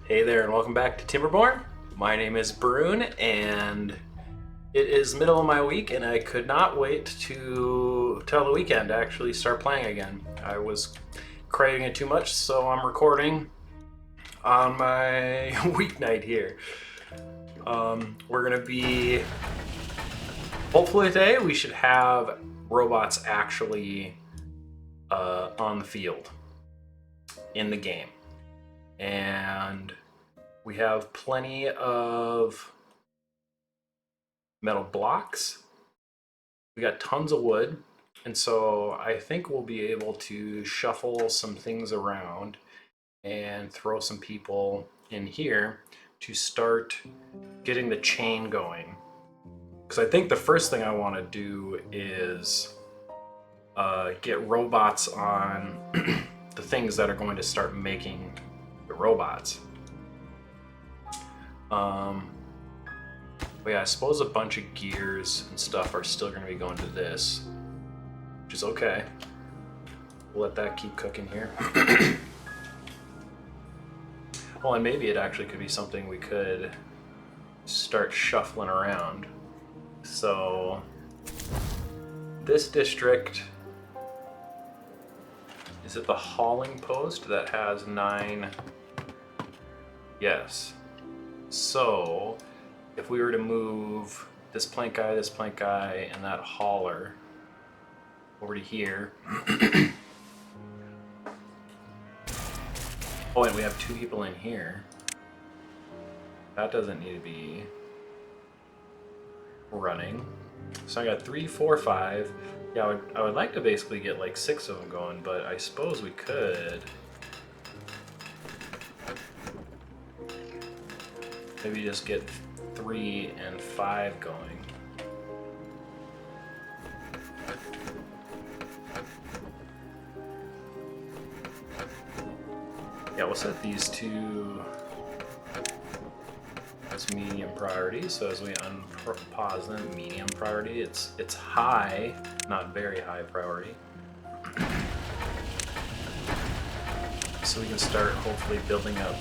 Hey there, and welcome back to Timberborn. My name is Barun, and it is middle of my week, and I could not wait to till the weekend to actually start playing again. I was craving it too much, so I'm recording on my weeknight here. We're gonna be hopefully today we should have robots actually on the field in the game, and we have plenty of metal blocks. We got tons of wood, and so I think we'll be able to shuffle some things around and throw some people in here to start getting the chain going. Because I think the first thing I want to do is get robots on the things that are going to start making the robots. But yeah, I suppose a bunch of gears and stuff are still going to be going to this, which is okay. We'll let that keep cooking here. Well, and maybe it actually could be something we could start shuffling around. So, this district, is it the hauling post that has 9? Yes. So, if we were to move this plank guy, and that hauler over to here. Oh, and we have 2 people in here. That doesn't need to be running. So I got 3, 4, 5. Yeah, I would like to basically get like 6 of them going, but I suppose we could maybe just get 3 and 5 going. Yeah, we'll set these two as medium priority. So as we unpause them, medium priority. It's high, not very high priority. So we can start hopefully building up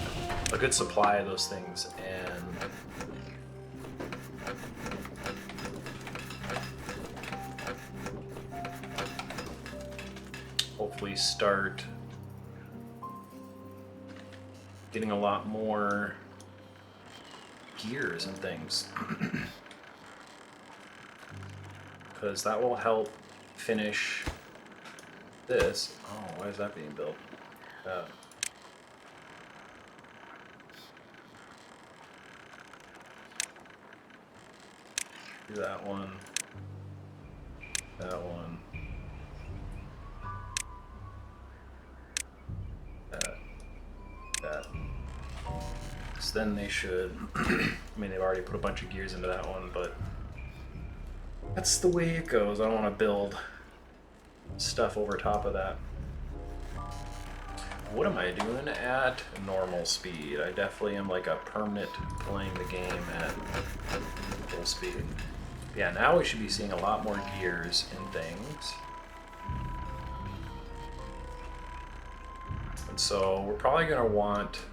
a good supply of those things and hopefully start getting a lot more gears and things. Because that will help finish this. Oh, why is that being built? Do that one. That one. That. So then they should. I mean, they've already put a bunch of gears into that one, but that's the way it goes. I don't want to build stuff over top of that. What am I doing at normal speed? I definitely am like a permanent playing the game at full speed. Yeah, now we should be seeing a lot more gears and things. And so we're probably going to want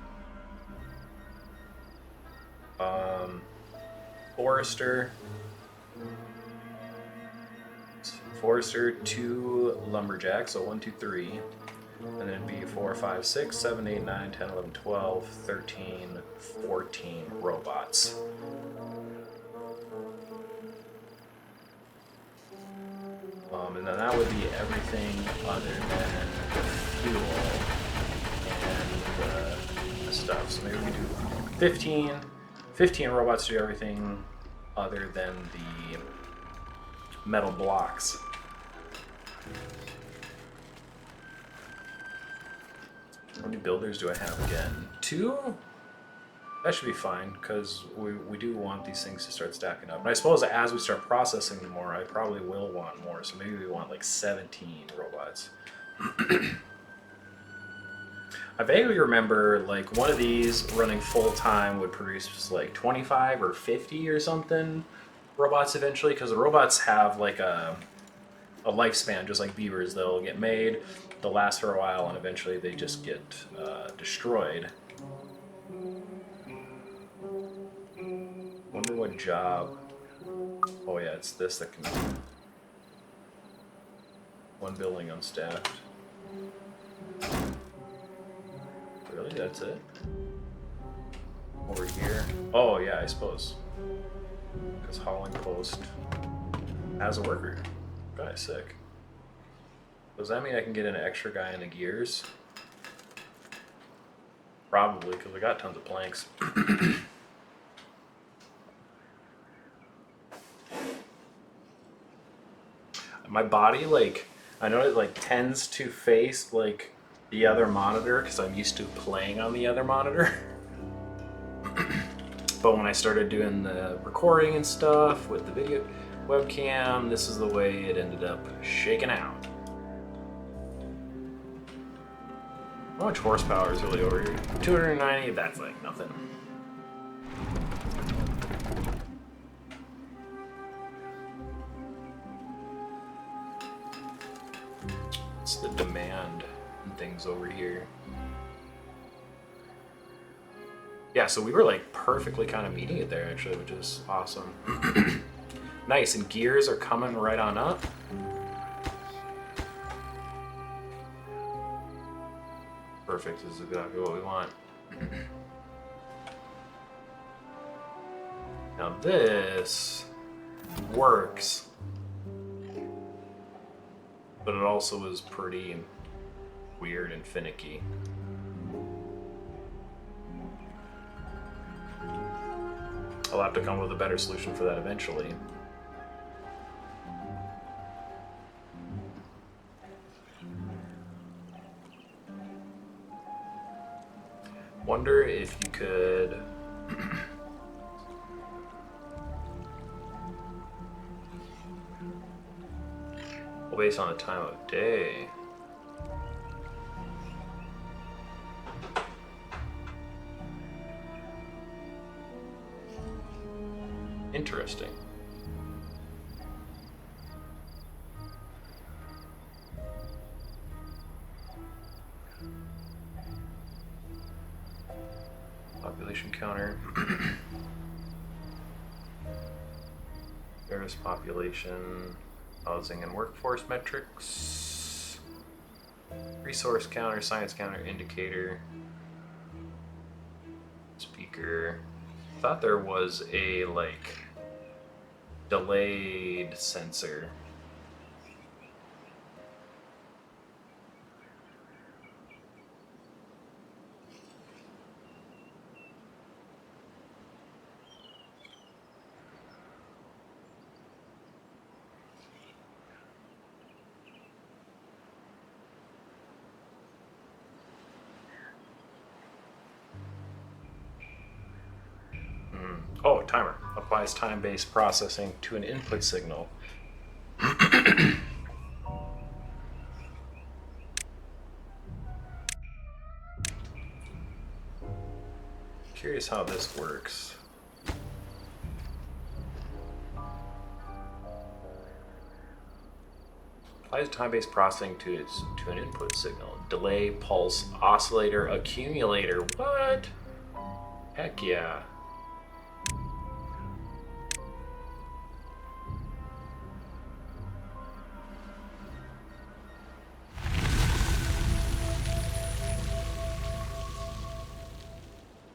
Forester, 2 lumberjacks, so 1, 2, 3. And then it'd be 4, 5, 6, 7, 8, 9, 10, 11, 12, 13, 14 robots. And then that would be everything other than fuel and the stuff. So maybe we do 15 robots to do everything other than the metal blocks. How many builders do I have again? 2? That should be fine, because we do want these things to start stacking up. And I suppose as we start processing them more, I probably will want more. So maybe we want like 17 robots. I vaguely remember like one of these running full time would produce like 25 or 50 or something robots eventually, because the robots have like a lifespan, just like beavers. They'll get made, they'll last for a while, and eventually they just get destroyed. Wonder what job. Oh yeah, it's this that can. One building unstaffed. Really? That's it? Over here? Oh yeah, I suppose. Because hauling post has a worker. Guy's sick. Does that mean I can get an extra guy in the gears? Probably, because I got tons of planks. My body, like, I know it like tends to face like the other monitor because I'm used to playing on the other monitor. But when I started doing the recording and stuff with the video webcam, this is the way it ended up shaking out. How much horsepower is really over here? 290, that's like nothing. It's the demand and things over here. Yeah, so we were like perfectly kind of meeting it there actually, which is awesome. Nice, and gears are coming right on up. Perfect, this is exactly what we want. Now this works, but it also is pretty weird and finicky. I'll have to come up with a better solution for that eventually. Wonder if you could well, based on the time of day. Interesting. Population counter. Service population, housing and workforce metrics, resource counter, science counter, indicator, speaker. I thought there was a like delayed sensor. Oh, timer. Applies time-based processing to an input signal. Curious how this works. Applies time-based processing to an input signal. Delay, pulse, oscillator, accumulator. What? Heck yeah.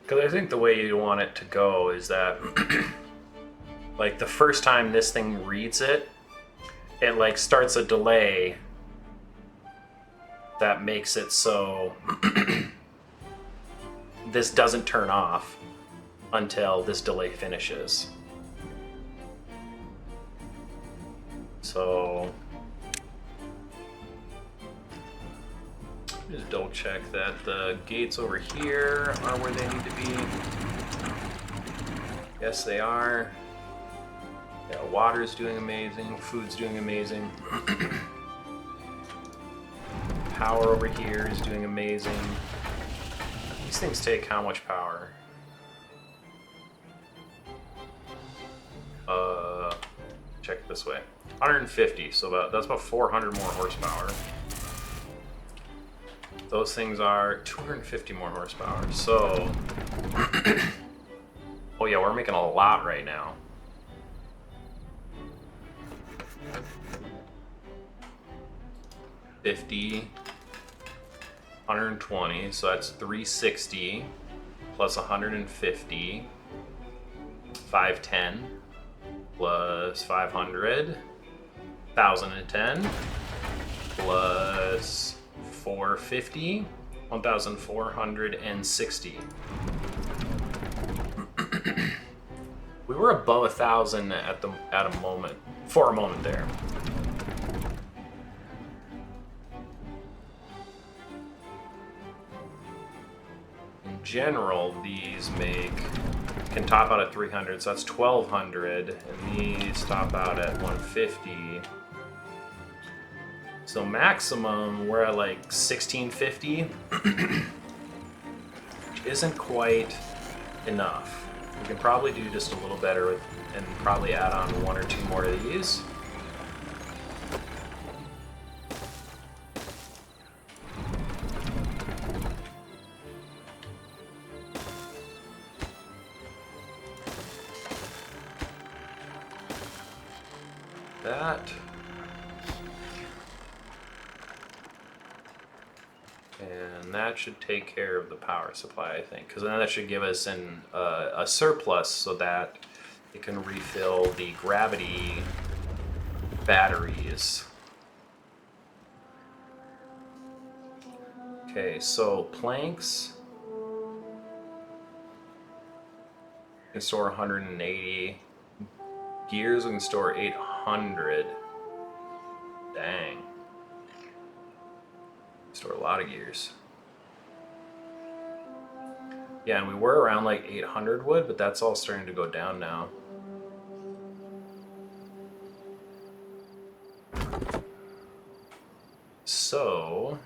Because I think the way you want it to go is that like the first time this thing reads it, it like starts a delay that makes it so this doesn't turn off until this delay finishes. So just double check that the gates over here are where they need to be. Yes, they are. Yeah, water's doing amazing, food's doing amazing. Power over here is doing amazing. These things take how much power? Check it this way. 150, so that's about 400 more horsepower. Those things are 250 more horsepower. So, oh yeah, we're making a lot right now. $50, 120, so that's 360 plus 150, 510 plus 500, 1,010 plus 450, 1,460. We were above 1,000 at a moment, for a moment there. In general, these can top out at 300, so that's 1,200, and these top out at 150. So maximum, we're at like 1,650, which isn't quite enough. We can probably do just a little better and probably add on 1 or 2 more of these. That. And that should take care of the power supply, I think, because then that should give us a surplus so that it can refill the gravity batteries. Okay, so planks can store 180. Gears we can store 800. Dang. Store a lot of gears. Yeah, and we were around like 800 wood, but that's all starting to go down now. So,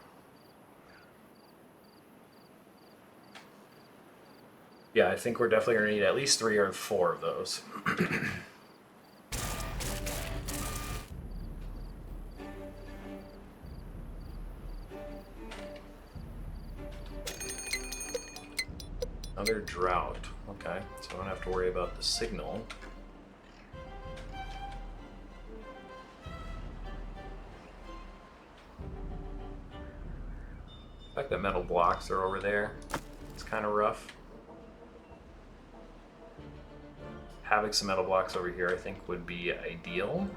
yeah, I think we're definitely going to need at least 3 or 4 of those. Another drought. Okay, so I don't have to worry about the signal. The fact that metal blocks are over there, it's kind of rough. Having some metal blocks over here, I think, would be ideal.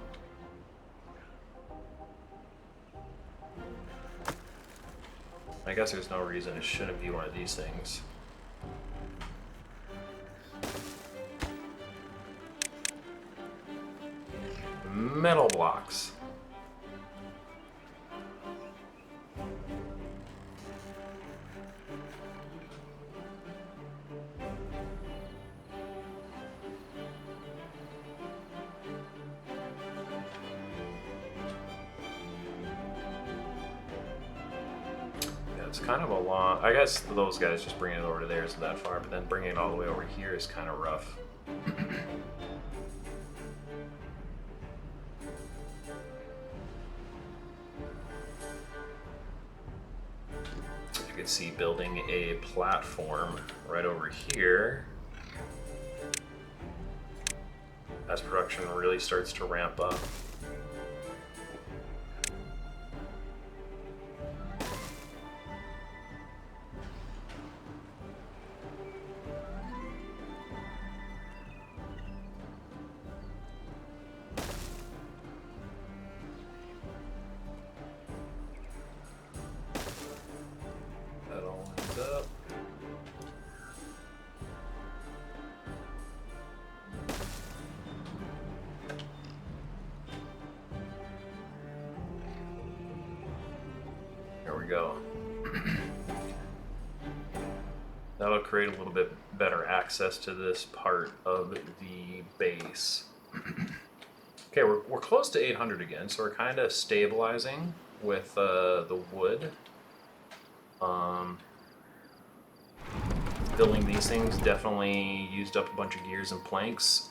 I guess there's no reason it shouldn't be one of these things. Metal blocks. Yeah, it's kind of a long. I guess those guys just bringing it over to there isn't that far, but then bringing it all the way over here is kind of rough. You can see building a platform right over here as production really starts to ramp up. There we go. That'll create a little bit better access to this part of the base. Okay, we're close to 800 again, so we're kind of stabilizing with the wood. Building these things definitely used up a bunch of gears and planks.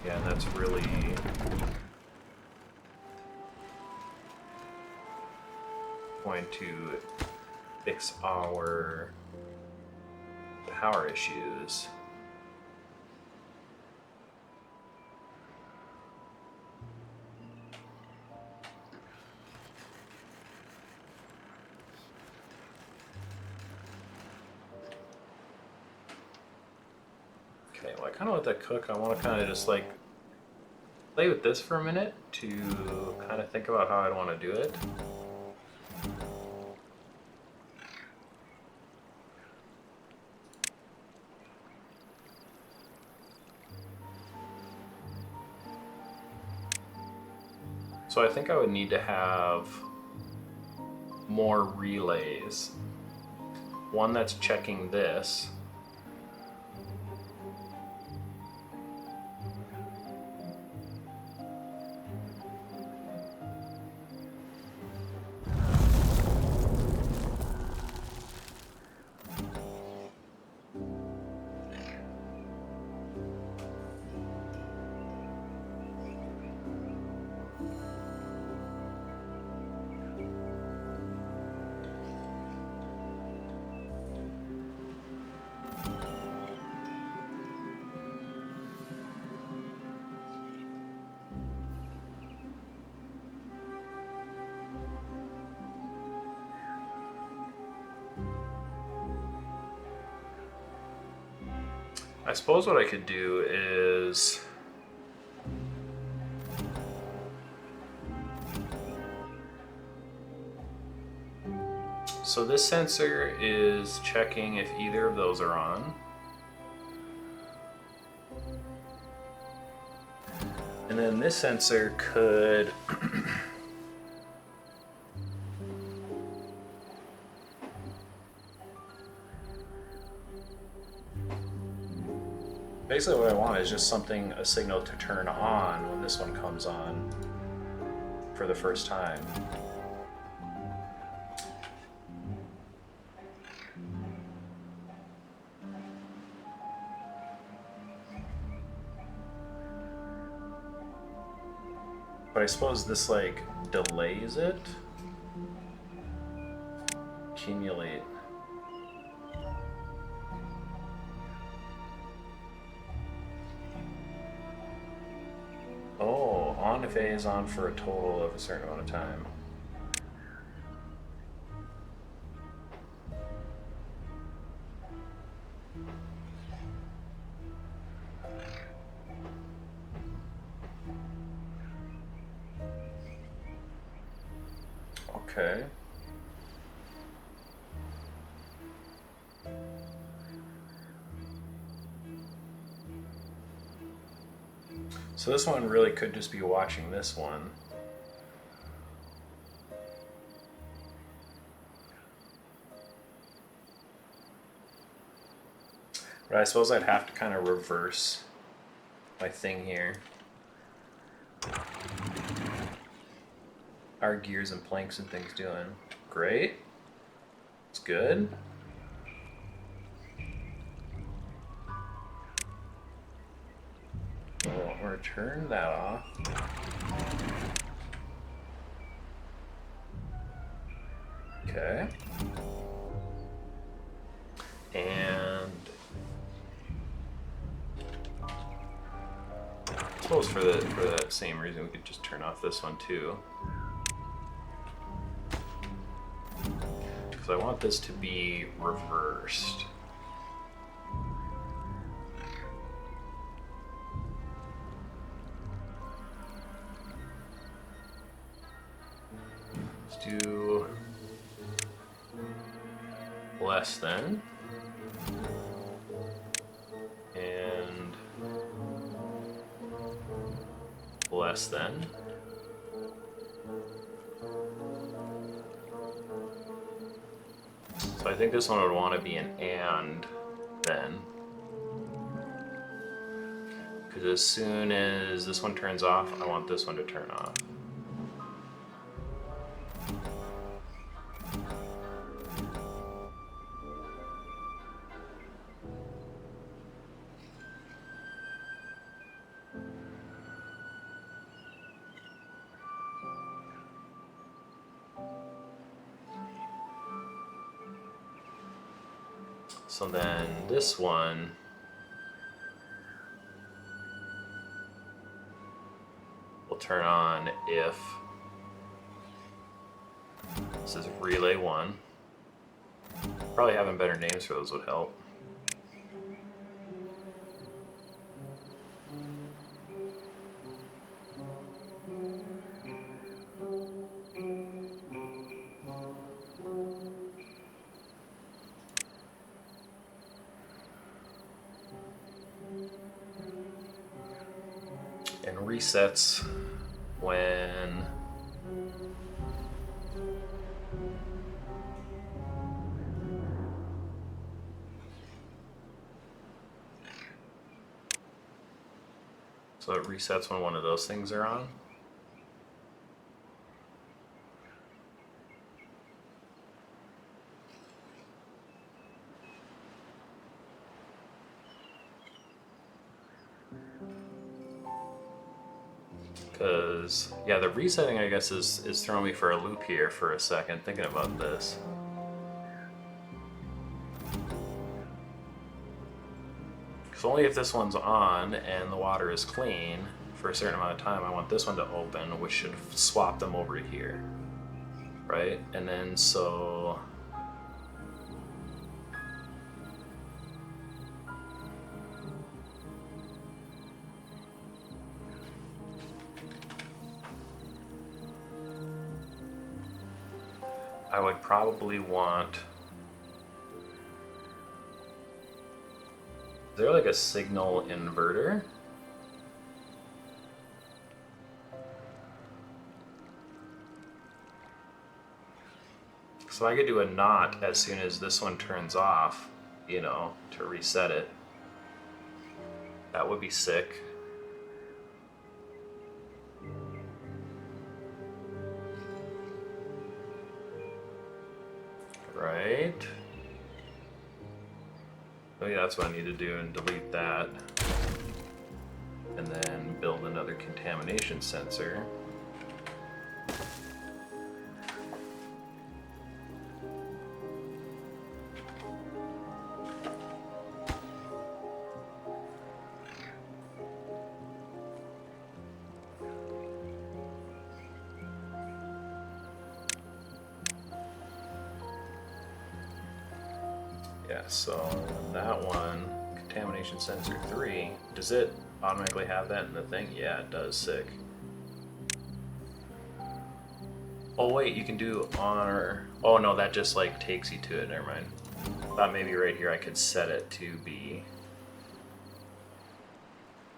Yeah, and that's really going to fix our power issues. Okay, well I kind of let that cook. I want to kind of just like play with this for a minute to kind of think about how I'd want to do it. So I think I would need to have more relays. One that's checking this. I suppose what I could do is so this sensor is checking if either of those are on. And then this sensor could basically what I want is just a signal to turn on when this one comes on for the first time. But I suppose this like delays it. Accumulate. Oh, on if A is on for a total of a certain amount of time. Okay. So this one really could just be watching this one. But I suppose I'd have to kind of reverse my thing here. Our gears and planks and things doing? Great. It's good. We'll return that off. Okay. And I suppose for that same reason we could just turn off this one too. Because I want this to be reversed. Let's do less than. And less than. So I think this one would want to be an and then. Because as soon as this one turns off, I want this one to turn off. So then this one will turn on if this is relay 1. Probably having better names for those would help. And resets when so it resets when one of those things are on. Because, yeah, the resetting, I guess, is throwing me for a loop here for a second, thinking about this. Because only if this one's on and the water is clean for a certain amount of time, I want this one to open, which should swap them over to here. Right? And then, so... I would probably want... Is there like a signal inverter? So I could do a not as soon as this one turns off, you know, to reset it. That would be sick. Right. Oh yeah, that's what I need to do, and delete that. And then build another contamination sensor. Yeah, so that one, contamination sensor 3, does it automatically have that in the thing? Yeah, it does. Sick. Oh wait, you can do on or... Oh no, that just like takes you to it, never mind. Thought maybe right here I could set it to be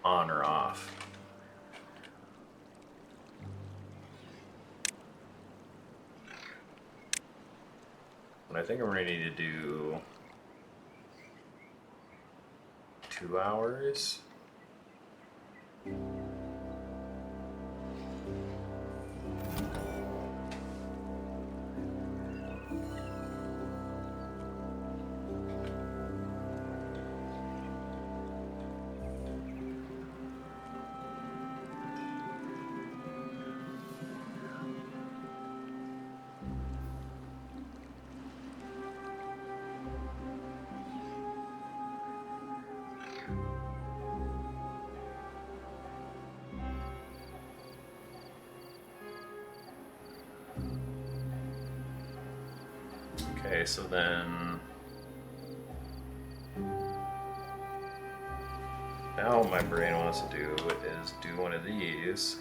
on or off. And I think I'm ready to do 2 hours. Okay, so then now what my brain wants to do is do one of these.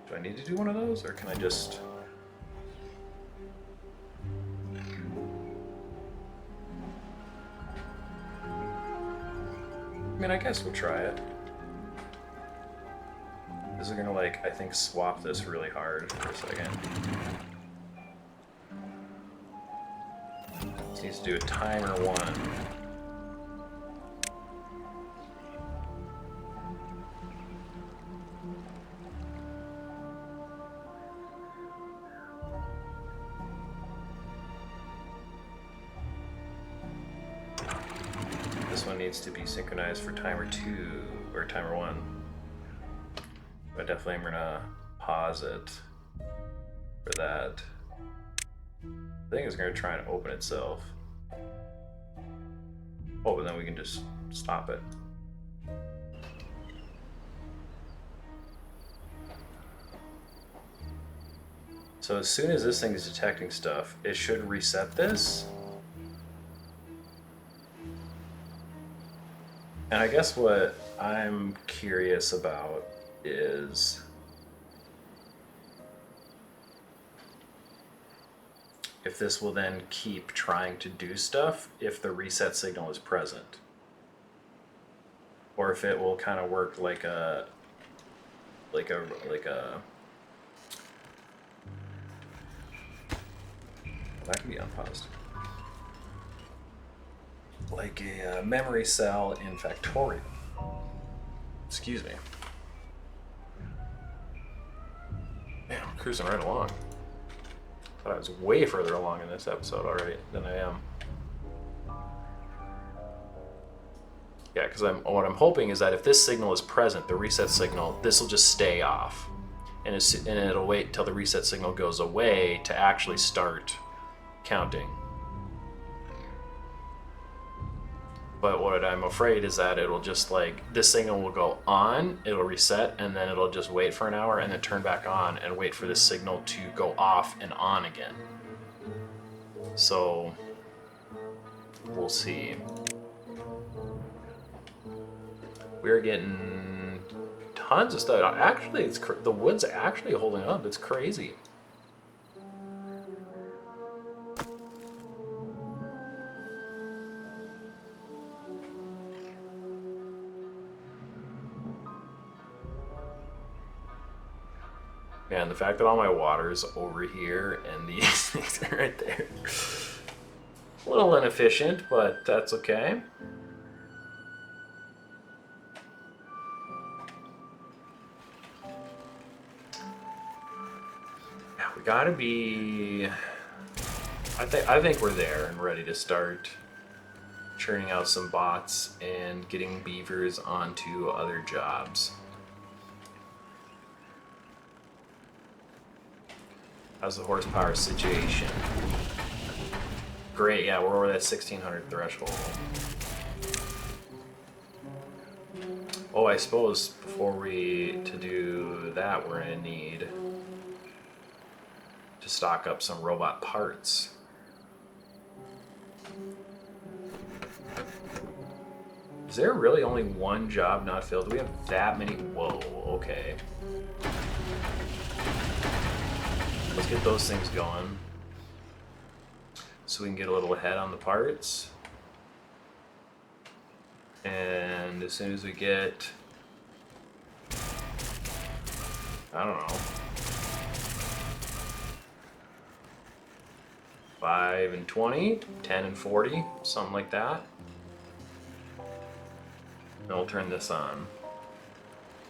Do I need to do one of those, or can I just... I mean, I guess we'll try it. This is gonna, like, I think swap this really hard for a second. This needs to do a timer 1. This one needs to be synchronized for timer 2, or timer 1. But definitely I'm gonna pause it for that. I think it's gonna try and open itself. Oh, but then we can just stop it. So as soon as this thing is detecting stuff, it should reset this. And I guess what I'm curious about is if this will then keep trying to do stuff if the reset signal is present. Or if it will kind of work like a that can be unpaused. Like a memory cell in Factorial. Excuse me. Man, I'm cruising right along. Thought I was way further along in this episode already than I am. Yeah, because what I'm hoping is that if this signal is present, the reset signal, this will just stay off. And it'll wait until the reset signal goes away to actually start counting. But what I'm afraid is that it'll just like, this signal will go on, it'll reset, and then it'll just wait for an hour and then turn back on and wait for this signal to go off and on again. So, we'll see. We're getting tons of stuff. Actually, the wood's actually holding up. It's crazy. Man, the fact that all my water's over here and these things are right there. A little inefficient, but that's okay. Yeah, we gotta be... I think we're there and ready to start churning out some bots and getting beavers onto other jobs. How's the horsepower situation? Great, yeah, we're over that 1600 threshold. Oh, I suppose before to do that, we're gonna need to stock up some robot parts. Is there really only one job not filled? Do we have that many? Whoa, okay. Let's get those things going so we can get a little ahead on the parts. And as soon as we get, I don't know, 5 and 20, 10 and 40, something like that. Then we'll turn this on.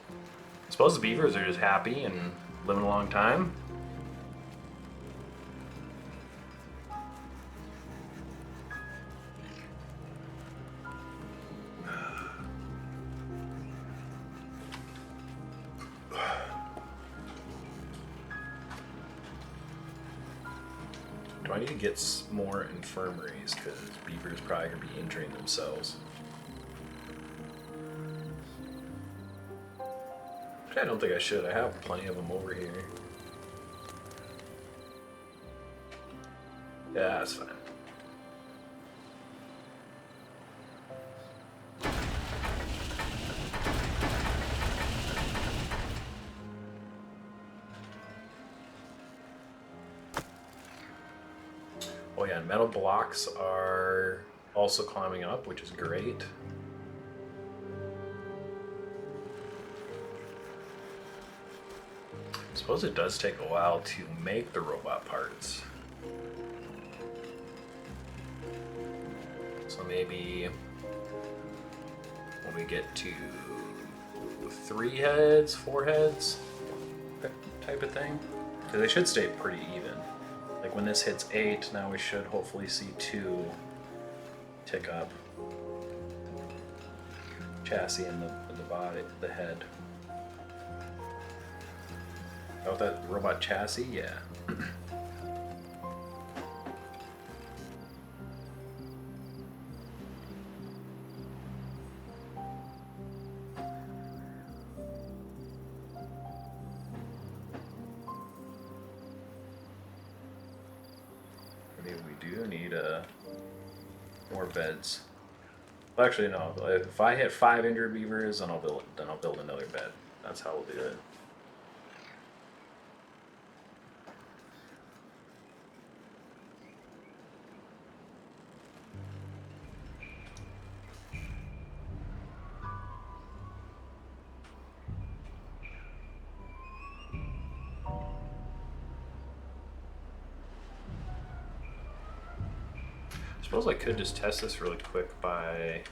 I suppose the beavers are just happy and living a long time. Do I need to get more infirmaries? Because beavers probably going to be injuring themselves. I don't think I should. I have plenty of them over here. Yeah, that's fine. Oh yeah, and metal blocks are also climbing up, which is great. I suppose it does take a while to make the robot parts. So maybe when we get to 3 heads, 4 heads, type of thing. Because they should stay pretty even. Like when this hits 8, now we should hopefully see 2 tick up. Chassis and the body, the head. Oh, that robot chassis? Yeah. Maybe we do need more beds. Well, actually, no. If I hit 5 injured beavers, then I'll build another bed. That's how we'll do it. I suppose I could just test this really quick by...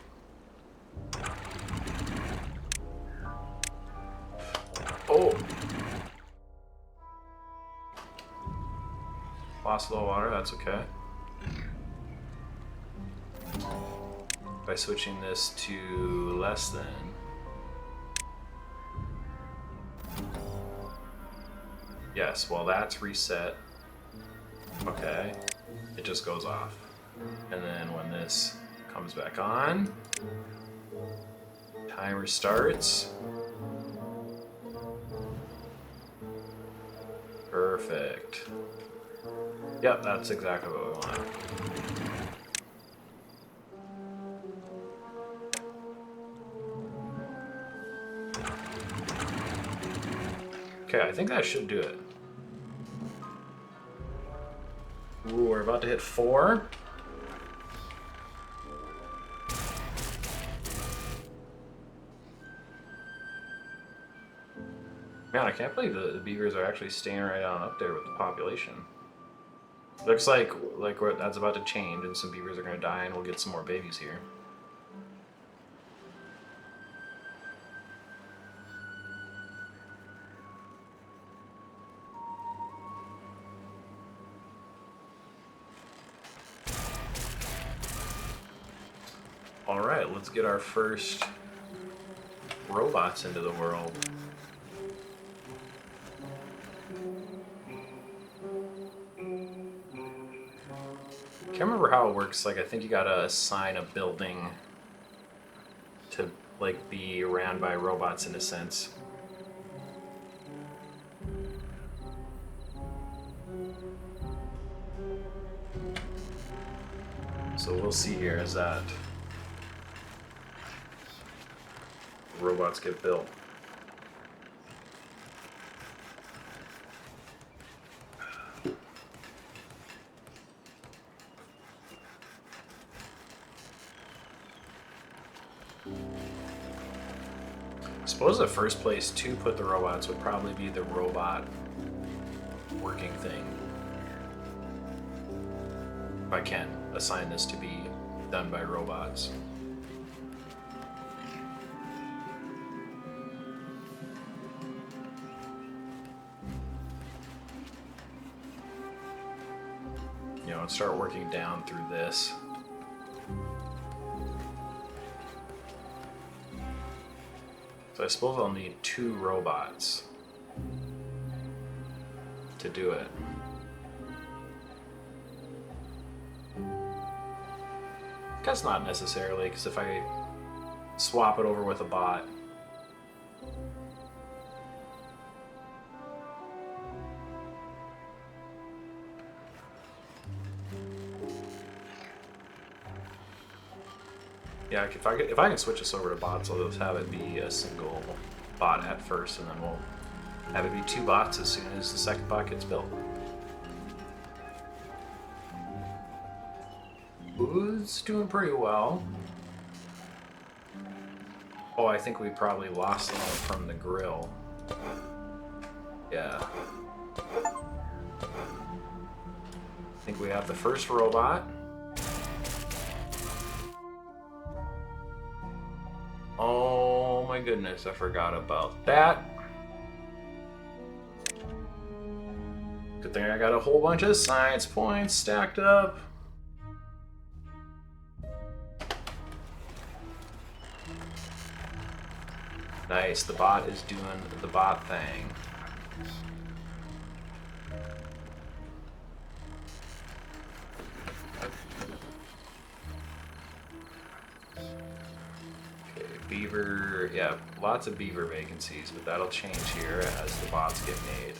Oh! Lost a little water, that's okay. By switching this to less than. Yes, well that's reset. Okay. It just goes off. And then when this comes back on, timer starts. Perfect. Yep, that's exactly what we want. Okay, I think that should do it. Ooh, we're about to hit 4. Man, I can't believe the beavers are actually staying right on up there with the population. Looks like that's about to change, and some beavers are going to die, and we'll get some more babies here. All right, let's get our first robots into the world. Can't remember how it works. Like, I think you gotta assign a building to like be ran by robots in a sense. So we'll see here as that robots get built. I suppose the first place to put the robots would probably be the robot working thing. If I can assign this to be done by robots. You know, and start working down through this. So I suppose I'll need 2 robots to do it. Guess not necessarily, because if I swap it over with a bot, yeah, if I can switch this over to bots, I'll just have it be a single bot at first, and then we'll have it be 2 bots as soon as the second bot gets built. Who's doing pretty well? Oh, I think we probably lost them from the grill. Yeah. I think we have the first robot. Oh my goodness, I forgot about that. Good thing I got a whole bunch of science points stacked up. Nice, the bot is doing the bot thing. Beaver, yeah, lots of beaver vacancies, but that'll change here as the bots get made.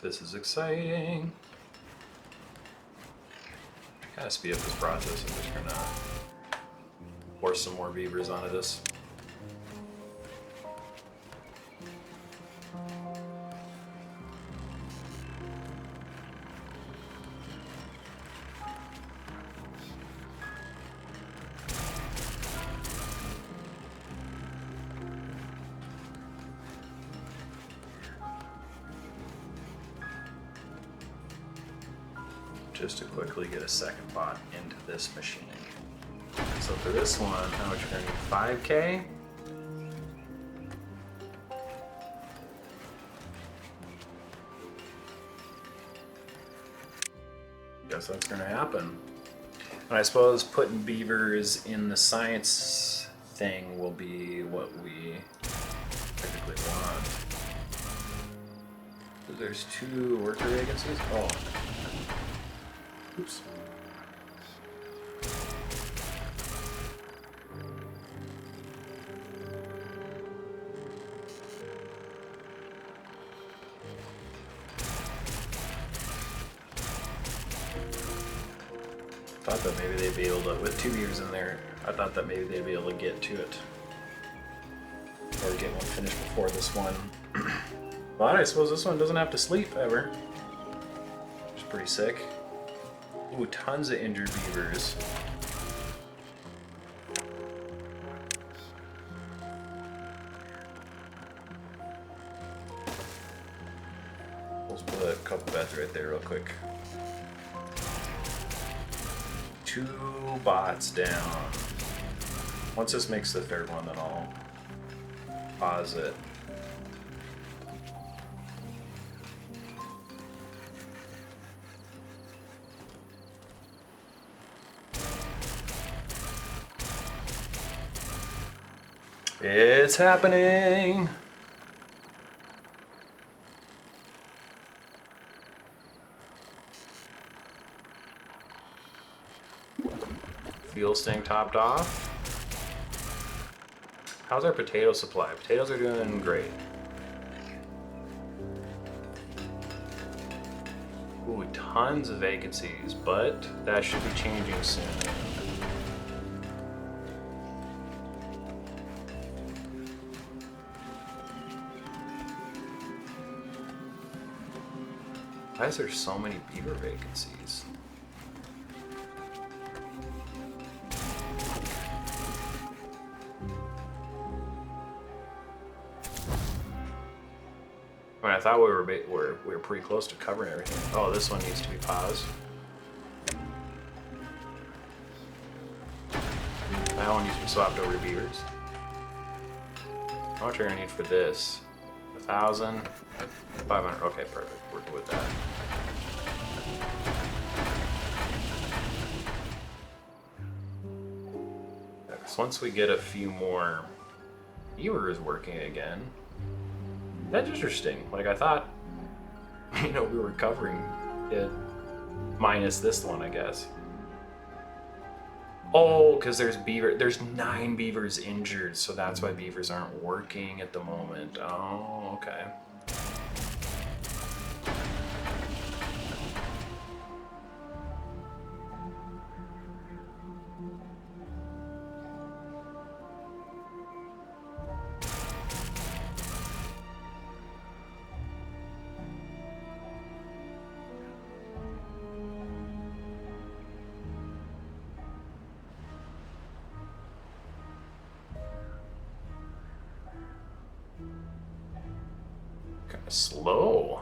This is exciting. Gotta speed up this process. I'm just gonna force some more beavers onto this. Just to quickly get a second bot into this machine. So for this one, how much are we gonna need? 5K? Guess that's gonna happen. And I suppose putting beavers in the science thing will be what we typically want. So there's 2 worker vacancies? Oh. Oops. Thought that maybe they'd be able to, with 2 beavers in there, I thought that maybe they'd be able to get to it. Or get one finished before this one. But I suppose this one doesn't have to sleep ever. Which is pretty sick. Ooh, tons of injured beavers. Let's put a couple beds right there real quick. 2 bots down. Once this makes the 3rd one, then I'll pause it. It's happening! Fuel staying topped off. How's our potato supply? Potatoes are doing great. Ooh, tons of vacancies, but that should be changing soon. Why is there so many beaver vacancies? I mean, I thought we were pretty close to covering everything. Oh, this one needs to be paused. That one needs to be swapped over to beavers. How much are we gonna need for this? 1,000, 500. Okay, perfect. We're good with that. Once we get a few more beavers working again, that's interesting. Like I thought, we were covering it minus this one, I guess. Oh, because there's 9 beavers injured, so that's why beavers aren't working at the moment. Oh, okay. Kind of slow.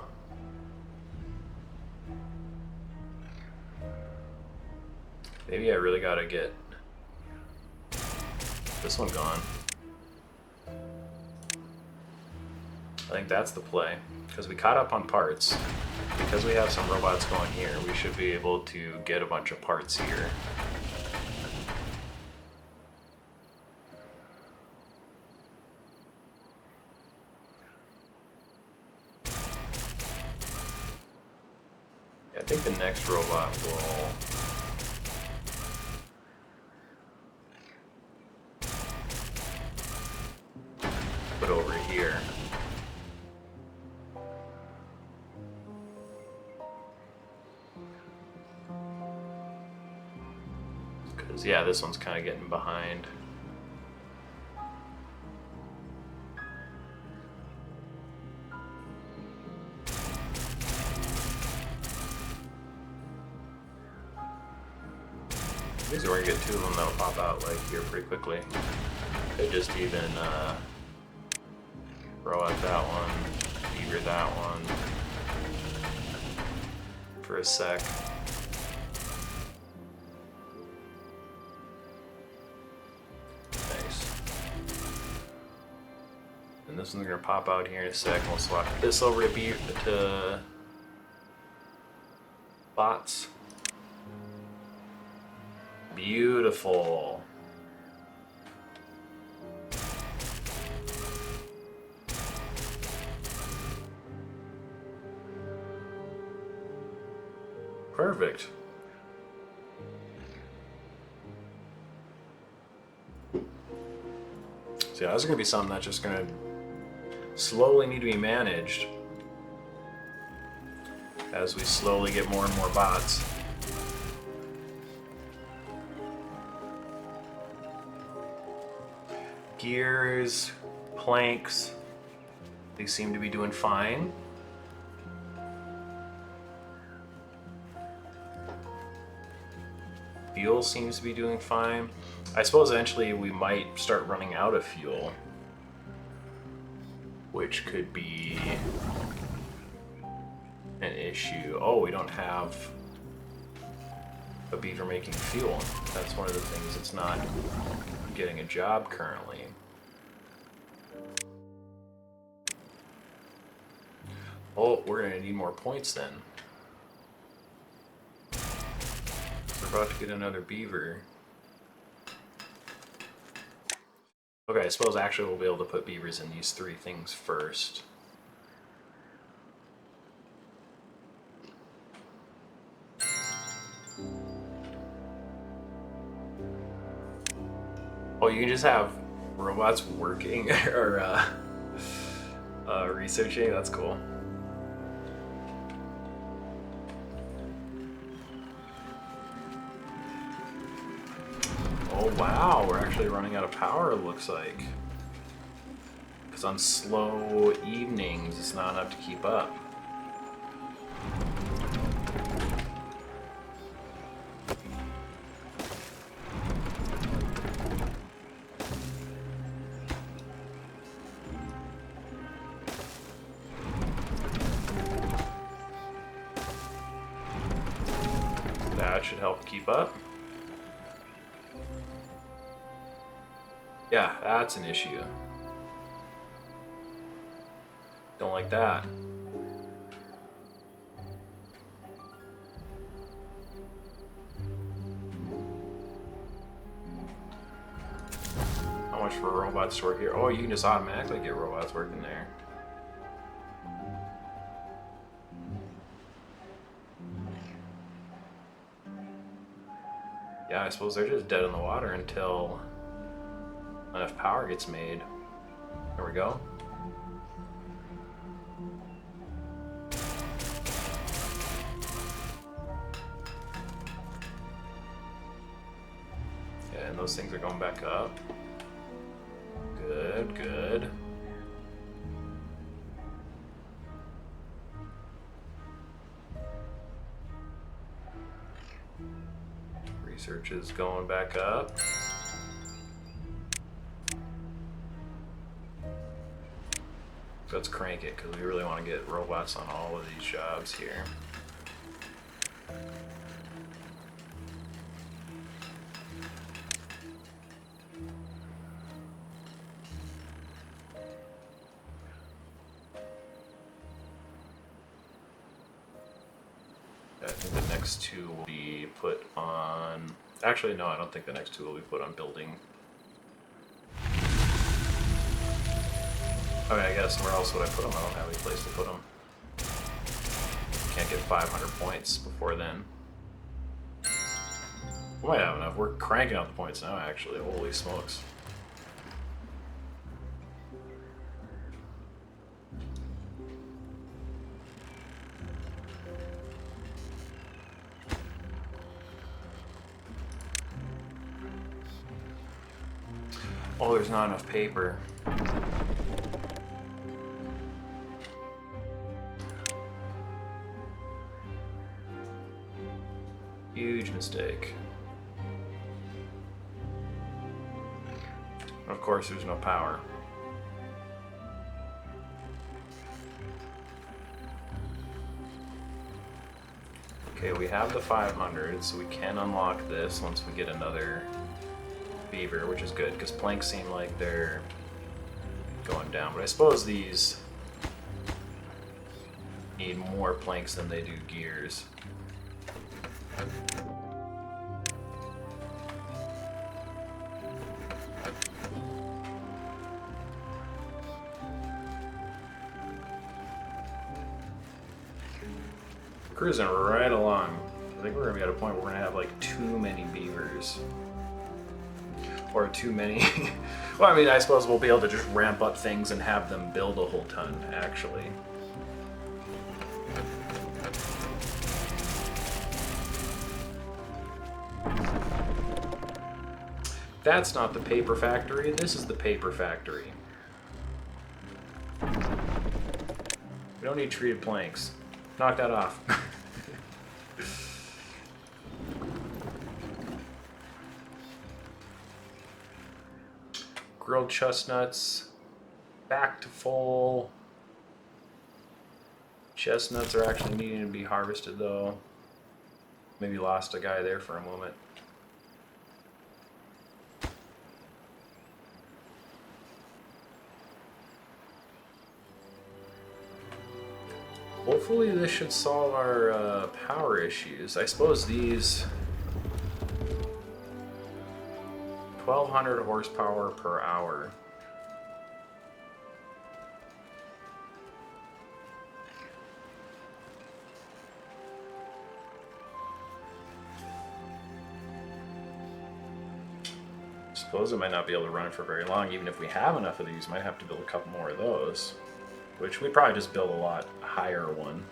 Maybe I really gotta get this one gone. I think that's the play, because we caught up on parts. Because we have some robots going here, we should be able to get a bunch of parts here. think the next robot will put over here. Because, yeah, this one's kind of getting behind. These are where you get two of them that'll pop out like here pretty quickly. Could just even throw out that one, beaver that one for a sec. Nice. And this one's gonna pop out here in a sec. We'll swap this over to bots. Beautiful. Perfect. So yeah, this is going to be something that's just going to slowly need to be managed as we slowly get more and more bots. Gears, planks, they seem to be doing fine. Fuel seems to be doing fine. I suppose eventually we might start running out of fuel, which could be an issue. Oh, we don't have a beaver making fuel. That's one of the things that's not getting a job currently. Oh, we're gonna need more points then. We're about to get another beaver. Okay, I suppose actually we'll be able to put beavers in these three things first. Oh, you can just have robots working or researching. That's cool. Oh wow, we're actually running out of power, it looks like. Because on slow evenings, it's not enough to keep up. That should help keep up. Yeah, that's an issue. Don't like that. How much for robots to work here? Oh, you can just automatically get robots working there. Yeah, I suppose they're just dead in the water until enough power gets made. There we go. Yeah, and those things are going back up. Good, good. Research is going back up. Let's crank it because we really want to get robots on all of these jobs here. I think the next two will be put on... Actually, no, I don't think the next two will be put on building. Okay, I guess where else would I put them? I don't have any place to put them. Can't can't get 500 points before then. We might have enough. We're cranking out the points now, actually. Holy smokes. Oh, there's not enough paper. Huge mistake. Of course, there's no power. Okay, we have the 500, so we can unlock this once we get another beaver, which is good, because planks seem like they're going down. But I suppose these need more planks than they do gears. Cruising right along. I think we're gonna be at a point where we're gonna have like too many beavers. Or too many. Well, I mean, I suppose we'll be able to just ramp up things and have them build a whole ton, actually. That's not the paper factory, this is the paper factory. We don't need treated planks. Knock that off. Grilled chestnuts, back to full. Chestnuts are actually needing to be harvested though. Maybe lost a guy there for a moment. Hopefully this should solve our power issues. I suppose these 1200 horsepower per hour. Suppose I might not be able to run for very long. Even if we have enough of these, might have to build a couple more of those. Which we'd probably just build a lot higher one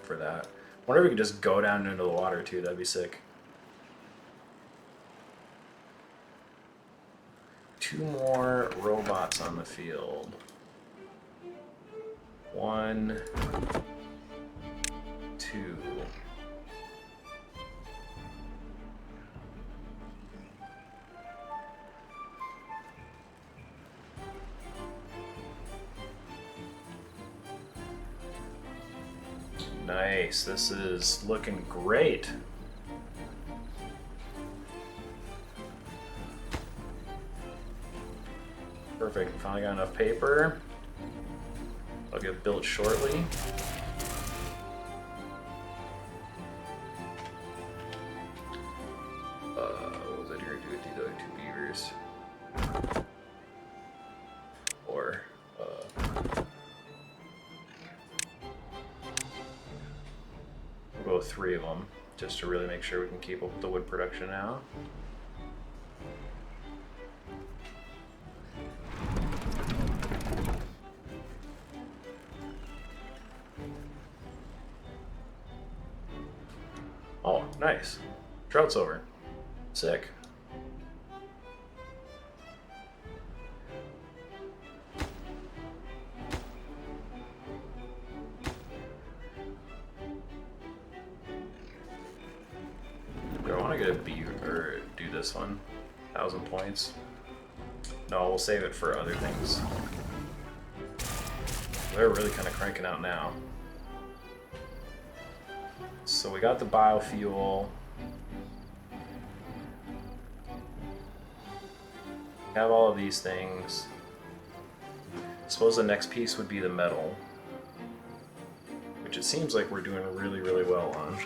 for that. Wonder if we could just go down into the water too, that'd be sick. 2 more robots on the field. 1, 2. Nice, this is looking great. Perfect, finally got enough paper. I'll get built shortly. What was I going to do with these other 2 beavers? Or, we'll go with 3 of them, just to really make sure we can keep up with the wood production now. Oh, nice. Trout's over. Sick. Do I want to get a beaver or do this one? 1,000 points. No, we'll save it for other things. They're really kind of cranking out now. So we got the biofuel. Have all of these things. Suppose the next piece would be the metal, which it seems like we're doing really, really well on.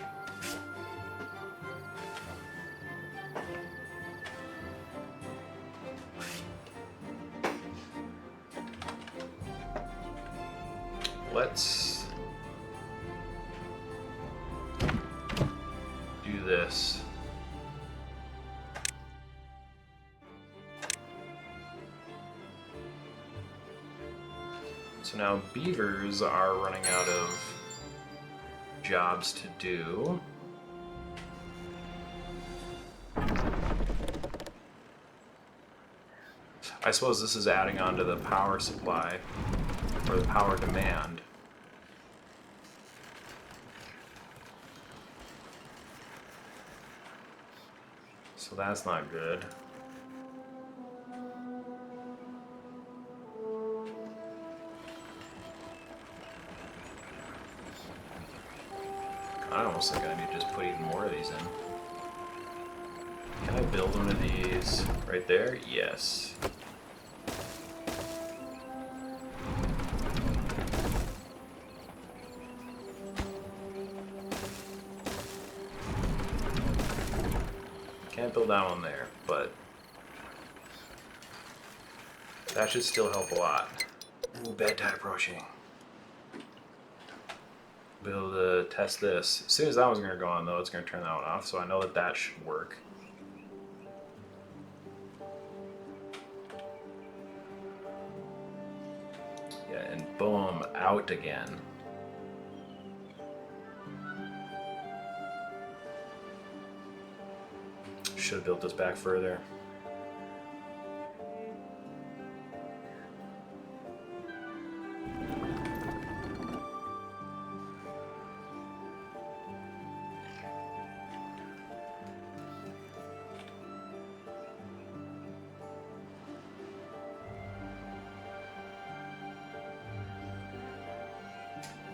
this. So now beavers are running out of jobs to do. I suppose this is adding on to the power supply, or the power demand. So that's not good. I almost think I need to just put even more of these in. Can I build one of these right there? Yes. Can't build that one there, but that should still help a lot. Ooh, Badtide approaching. Be able to test this. As soon as that one's going to go on, though, it's going to turn that one off, so I know that that should work. Yeah, and boom, out again. Should have built this back further.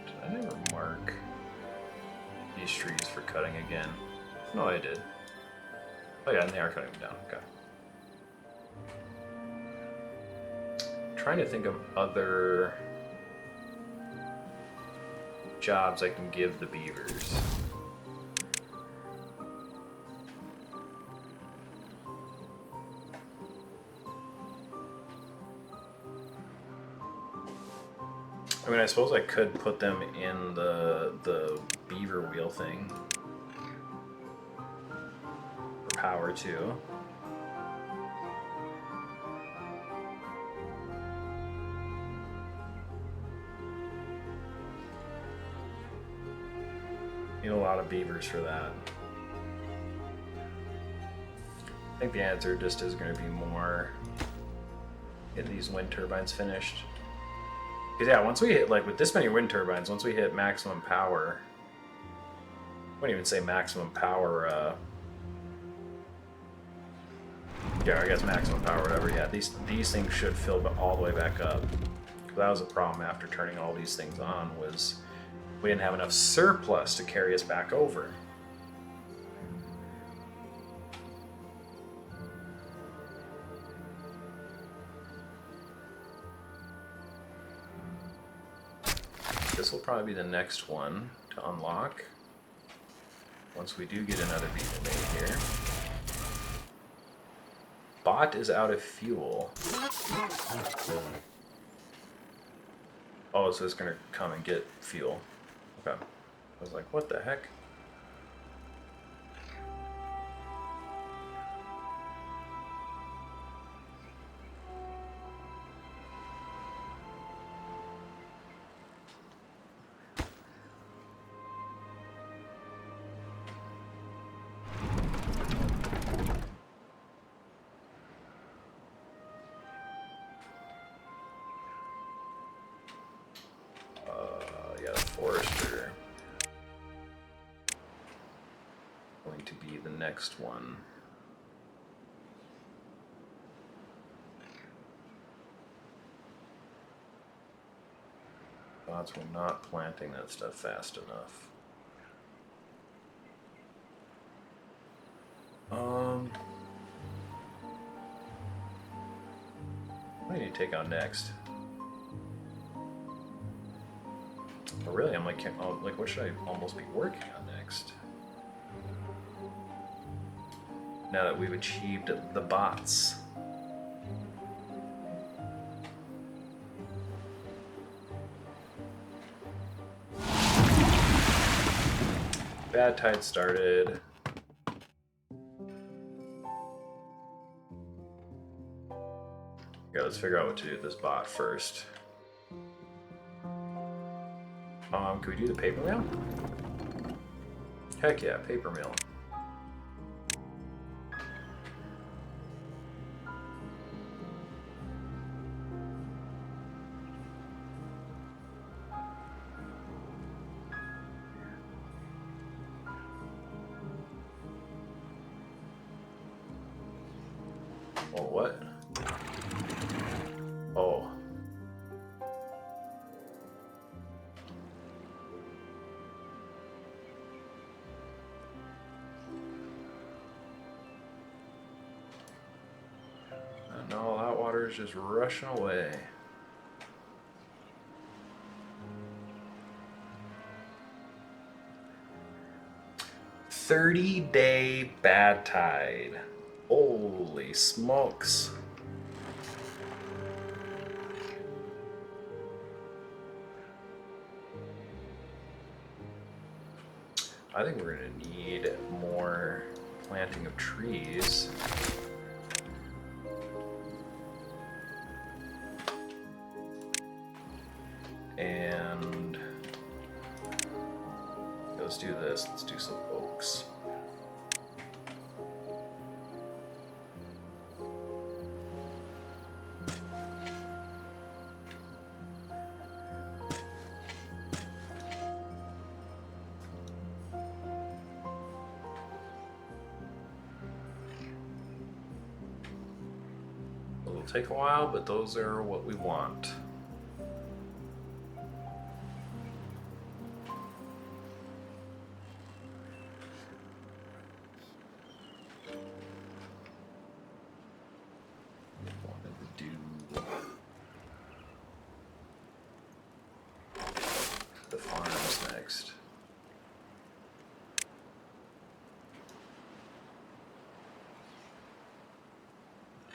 Did I never mark these trees for cutting again? No, I did. Oh yeah, and they are cutting them down, okay. Trying to think of other jobs I can give the beavers. I mean, I suppose I could put them in the beaver wheel thing. Power too. Need a lot of beavers for that. I think the answer just is going to be more get these wind turbines finished. Because yeah, once we hit, like with this many wind turbines, once we hit maximum power, I wouldn't even say maximum power, yeah, I guess maximum power, whatever. Yeah, these things should fill all the way back up. That was a problem after turning all these things on, was we didn't have enough surplus to carry us back over. This will probably be the next one to unlock once we do get another beaver made here. Bot is out of fuel. Oh, so it's gonna come and get fuel. Okay. I was like, what the heck? Yeah, the forester. Going to be the next one. Thoughts we're not planting that stuff fast enough. What do you need to take on next? But really, I'm like, what should I almost be working on next? Now that we've achieved the bots. Badtide started. Okay, let's figure out what to do with this bot first. Can we do the paper mill? Heck yeah, paper mill. Oh, what? Oh. And all that water is just rushing away. "30-day Badtide." Holy smokes. I think we're going to need more planting of trees. And let's do this. Let's do some oaks. It'll take a while, but those are what we want. The farms next.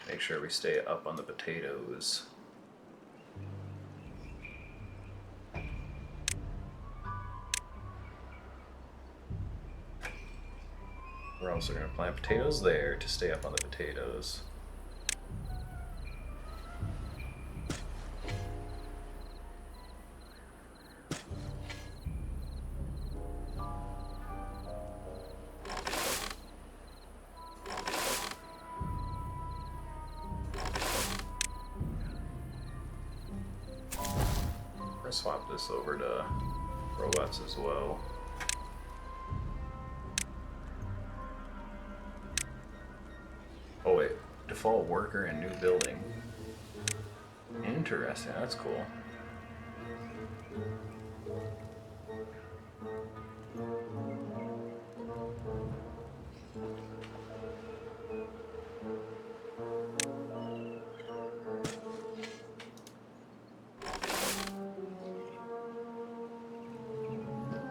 Make sure we stay up on the potatoes. We're also going to plant potatoes there to stay up on the potatoes. Swap this over to robots as well. Oh wait, default worker and new building. Interesting, that's cool.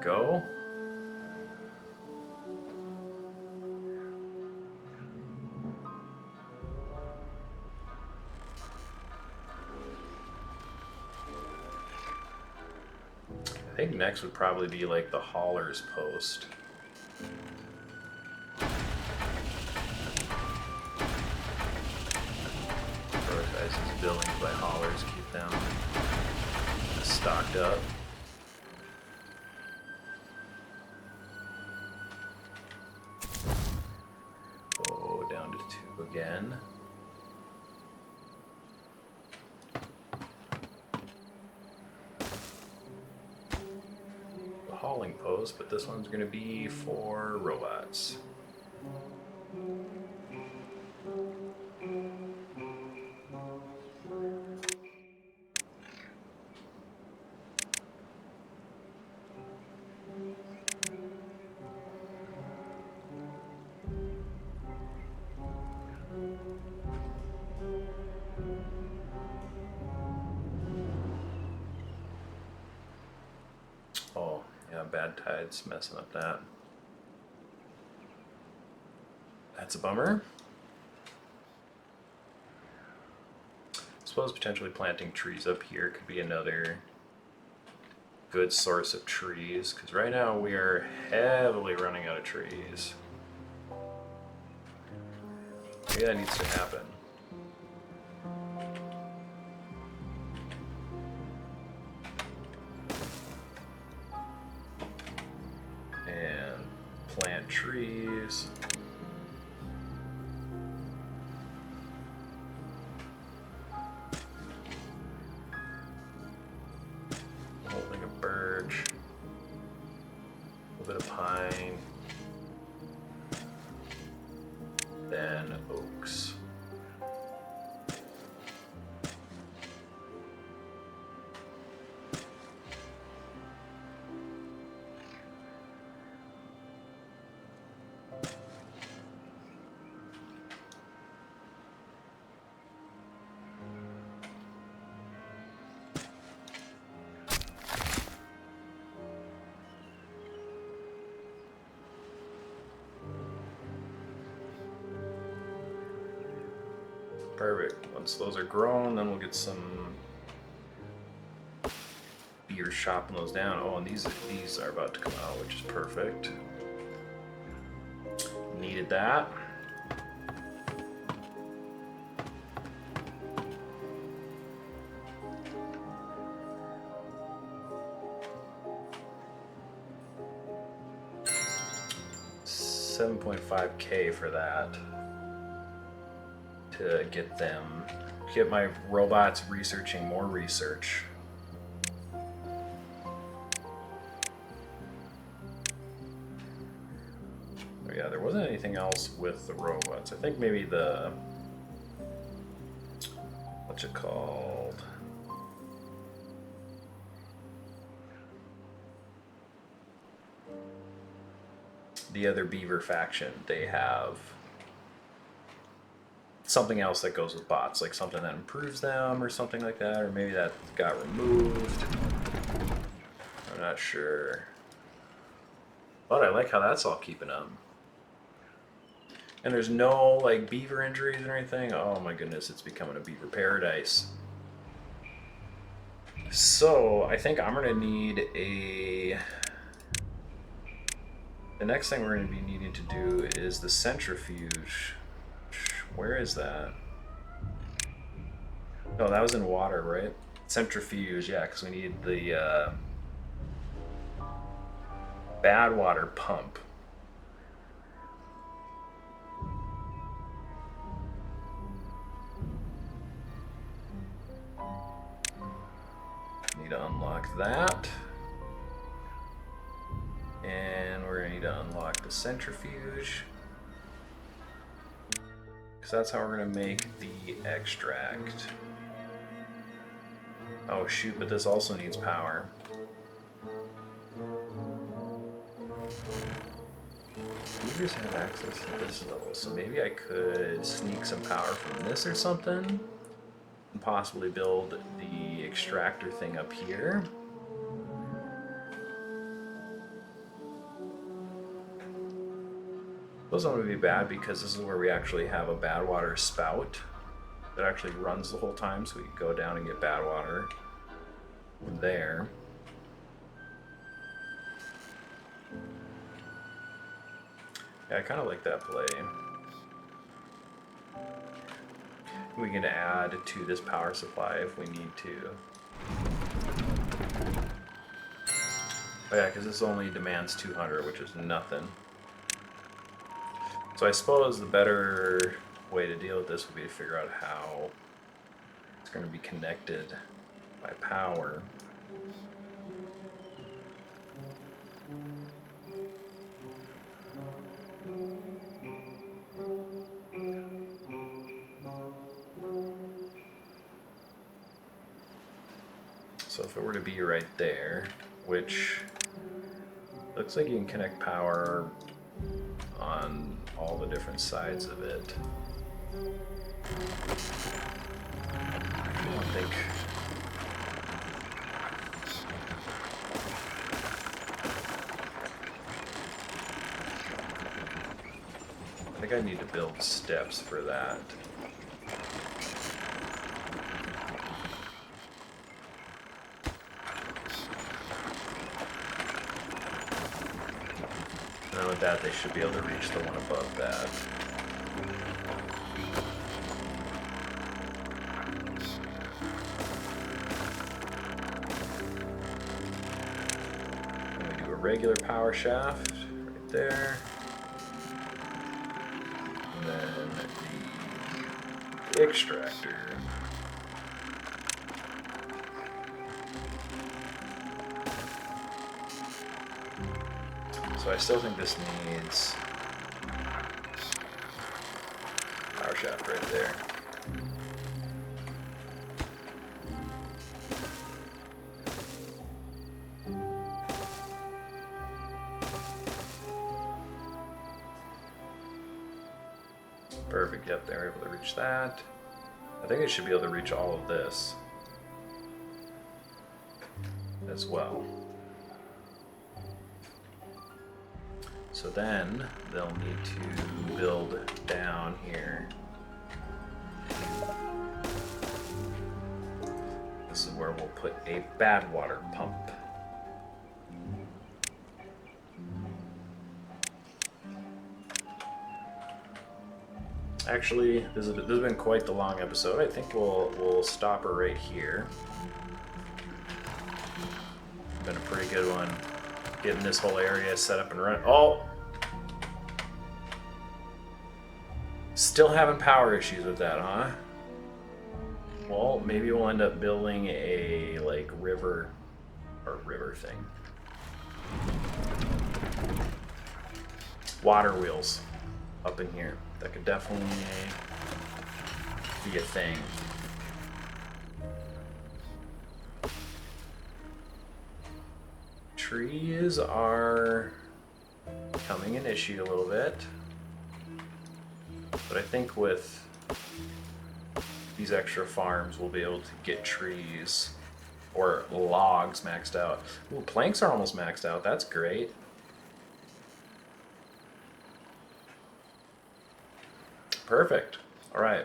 Go. I think next would probably be like the hauler's post. Prioritize these buildings by haulers, keep them stocked up. Go down to 2 again. Hauling post, but this one's going to be for robots. Oh, yeah, Badtide's messing up that. That's a bummer. I suppose potentially planting trees up here could be another good source of trees, because right now we are heavily running out of trees. Maybe that needs to happen. trees. Holding a birch. A little bit of pine. Then oaks. Perfect. Once those are grown, then we'll get some beer chopping those down. Oh, and these are about to come out, which is perfect. Needed that. $7.5K for that. To get my robots researching more research. Oh yeah, there wasn't anything else with the robots. I think maybe the, what's it called? The other beaver faction, they have something else that goes with bots, like something that improves them or something like that, or maybe that got removed. I'm not sure. But I like how that's all keeping up. And there's no like beaver injuries or anything. Oh my goodness, it's becoming a beaver paradise. So I think I'm gonna need a... The next thing we're gonna be needing to do is the centrifuge. Where is that? No, that was in water, right? Centrifuge, yeah, because we need the bad water pump. Need to unlock that. And we're gonna need to unlock the centrifuge. Because that's how we're going to make the extract. Oh shoot, but this also needs power. Beavers have access to this level, so maybe I could sneak some power from this or something. And possibly build the extractor thing up here. Doesn't want to be bad because this is where we actually have a bad water spout that actually runs the whole time, so we can go down and get bad water from there. Yeah, I kind of like that play. We can add to this power supply if we need to. Oh yeah, because this only demands 200, which is nothing. So I suppose the better way to deal with this would be to figure out how it's going to be connected by power. So if it were to be right there, which looks like you can connect power on all the different sides of it. I don't think... I think I need to build steps for that. And then with that, they should be able to reach the one above that. And we do a regular power shaft right there. extractor. So I still think this needs power shaft right there. Perfect, yep, they're able to reach that. I think they should be able to reach all of this as well. So then they'll need to build down here. This is where we'll put a bad water pump. Actually, this has been quite the long episode. I think we'll stop her right here. Been a pretty good one. Getting this whole area set up and running. Oh! Still having power issues with that, huh? Well, maybe we'll end up building a like river thing. Water wheels up in here. That could definitely be a thing. Trees are becoming an issue a little bit. But I think with these extra farms, we'll be able to get trees or logs maxed out. Ooh, planks are almost maxed out. That's great. Perfect. All right.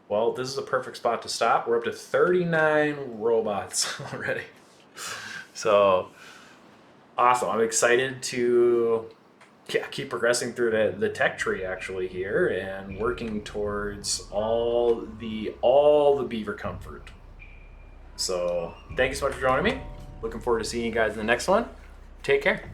Well, this is a perfect spot to stop. We're up to 39 robots already. So awesome. I'm excited to keep progressing through the tech tree actually here and working towards all the beaver comfort. So thank you so much for joining me. Looking forward to seeing you guys in the next one. Take care.